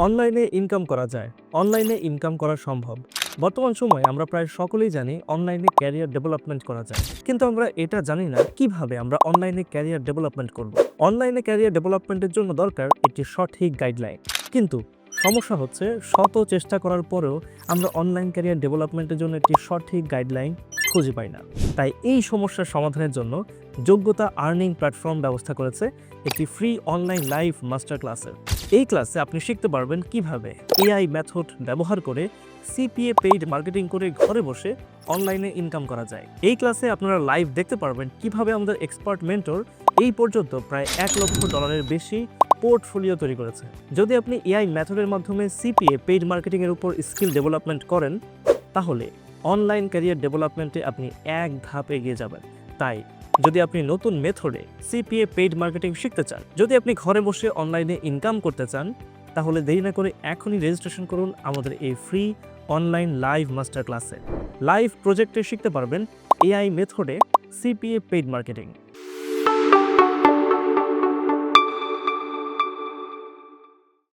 অনলাইনে ইনকাম করা যায়। অনলাইনে ইনকাম করা সম্ভব। বর্তমান সময়ে আমরা প্রায় সকলেই জানি অনলাইনে ক্যারিয়ার ডেভেলপমেন্ট করা যায়। কিন্তু আমরা এটা জানি না কিভাবে আমরা অনলাইনে ক্যারিয়ার ডেভেলপমেন্ট করব। অনলাইনে ক্যারিয়ার ডেভেলপমেন্টের জন্য দরকার একটি সঠিক গাইডলাইন। কিন্তু সমস্যা হচ্ছে শত চেষ্টা করার পরেও আমরা অনলাইন ক্যারিয়ার ডেভেলপমেন্টের জন্য একটি সঠিক গাইডলাইন খুঁজে পাই না। তাই এই সমস্যার সমাধানের জন্য যোগ্যতা আর্নিং প্ল্যাটফর্ম ব্যবস্থা করেছে একটি ফ্রি অনলাইন লাইভ মাস্টার ক্লাসের। এই ক্লাসে আপনি শিখতে পারবেন কিভাবে এআই মেথড ব্যবহার করে সিপিএ পেইড মার্কেটিং করে ঘরে বসে অনলাইনে ইনকাম করা যায়। এই ক্লাসে আপনারা লাইভ দেখতে পারবেন কিভাবে আমাদের এক্সপার্ট মেন্টর এই পর্যন্ত প্রায় $1,00,000 বেশি পোর্টফোলিও তৈরি করেছে। যদি আপনি এআই মেথডের মাধ্যমে সিপিএ পেইড মার্কেটিংয়ের উপর স্কিল ডেভেলপমেন্ট করেন, তাহলে অনলাইন ক্যারিয়ার ডেভেলপমেন্টে আপনি এক ধাপ এগিয়ে যাবেন। তাই যদি আপনি নতুন মেথডে সিপিএ পেইড মার্কেটিং শিখতে চান, যদি আপনি ঘরে বসে অনলাইনে ইনকাম করতে চান, তাহলে দেরি না করে এখনই রেজিস্ট্রেশন করুন আমাদের এই ফ্রি অনলাইন লাইভ মাস্টার ক্লাসে। লাইভ প্রজেক্টে শিখতে পারবেন এআই মেথডে সিপিএ পেইড মার্কেটিং।